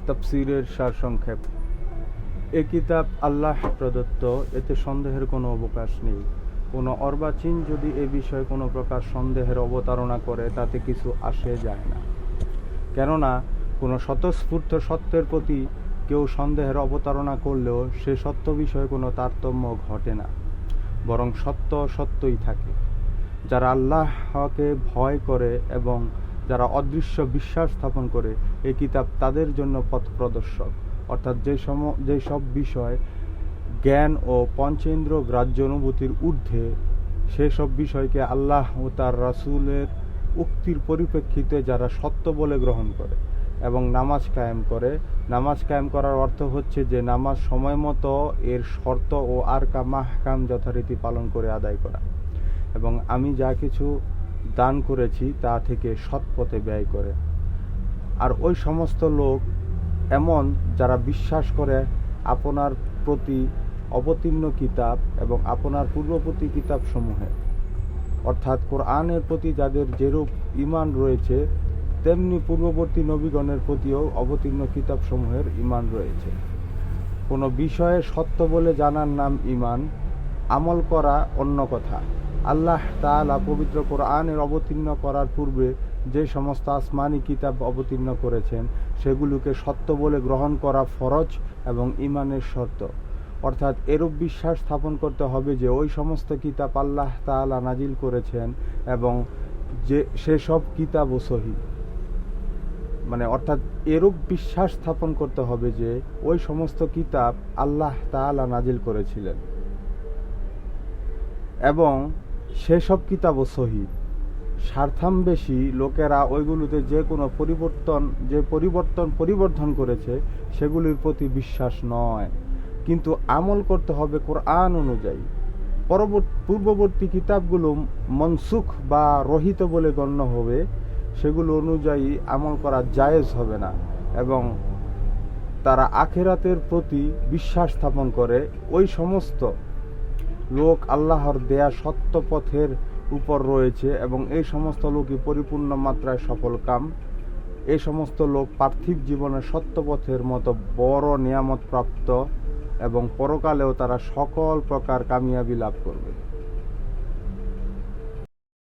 তাফসীরের সারসংক্ষেপ। এ কিতাব আল্লাহ প্রদত্ত, এতে সন্দেহের কোনো অবকাশ নেই। কোনো অর্বাচীন যদি এ বিষয়ে কোনো প্রকার সন্দেহের অবতারণা করে তাতে কিছু আসে যায় না, কেননা কোনো স্বতঃস্ফূর্ত সত্যের প্রতি কেউ সন্দেহের অবতারণা করলেও সে সত্য বিষয়ে কোনো তারতম্য ঘটে না, বরং সত্য সত্যই থাকে। যারা আল্লাহকে ভয় করে এবং যারা অদৃশ্য বিশ্বাস স্থাপন করে, এই কিতাব তাদের জন্য পথ প্রদর্শক। অর্থাৎ যে সব বিষয় জ্ঞান ও পঞ্চেন্দ্র গ্রাহ্য অনুভূতির ঊর্ধ্বে, সেসব বিষয়কে আল্লাহ ও তার রাসূলের উক্তির পরিপ্রেক্ষিতে যারা সত্য বলে গ্রহণ করে এবং নামাজ কায়েম করে। নামাজ কায়েম করার অর্থ হচ্ছে যে নামাজ সময় মতো এর শর্ত ও আরকাম আহকাম যথারীতি পালন করে আদায় করা, এবং আমি যা কিছু দান করেছি তা থেকে সৎ পথে ব্যয় করে। আর ওই সমস্ত লোক এমন যারা বিশ্বাস করে আপনার প্রতি অবতীর্ণ কিতাব এবং আপনার পূর্ববর্তী কিতাব সমূহে, অর্থাৎ কোরআনের প্রতি যাদের যেরূপ ঈমান রয়েছে তেমনি পূর্ববর্তী নবীগণের প্রতিও অবতীর্ণ কিতাব সমূহের ঈমান রয়েছে। কোনো বিষয়ে সত্য বলে জানার নাম ঈমান, আমল করা অন্য কথা। আল্লাহ তাআলা পবিত্র কোরআনের অবতীর্ণ করার পূর্বে যে সমস্ত আসমানি কিতাব অবতীর্ণ করেছেন সেগুলোকে সত্য বলে গ্রহণ করা ফরজ এবং ঈমানের শর্ত। অর্থাৎ এরূপ বিশ্বাস স্থাপন করতে হবে যে ওই সমস্ত কিতাব আল্লাহ তাআলা নাজিল করেছেন এবং যে সেসব কিতাবও সহিহ। অর্থাৎ এরূপ বিশ্বাস স্থাপন করতে হবে যে ওই সমস্ত কিতাব আল্লাহ তাআলা নাজিল করেছিলেন এবং সেসব কিতাবও সহিহ। স্বার্থান্বেষী লোকেরা ওইগুলোতে যে কোনো পরিবর্ধন করেছে সেগুলির প্রতি বিশ্বাস নয়, কিন্তু আমল করতে হবে কোরআন অনুযায়ী। পূর্ববর্তী কিতাবগুলো মনসুখ বা রহিত বলে গণ্য হবে, সেগুলো অনুযায়ী আমল করা জায়েজ হবে না, এবং তারা আখিরাতের প্রতি বিশ্বাস স্থাপন করে। ওই সমস্ত লোক আল্লাহর দেয়া সত্য পথের উপর রয়েছে এবং এই সমস্ত লোকই পরিপূর্ণ মাত্রায় সফল কাম। এই সমস্ত লোক পার্থিব জীবনের সত্য পথের মতো বড় নিয়ামত প্রাপ্ত এবং পরকালেও তারা সকল প্রকার কামিয়াবি লাভ করবে।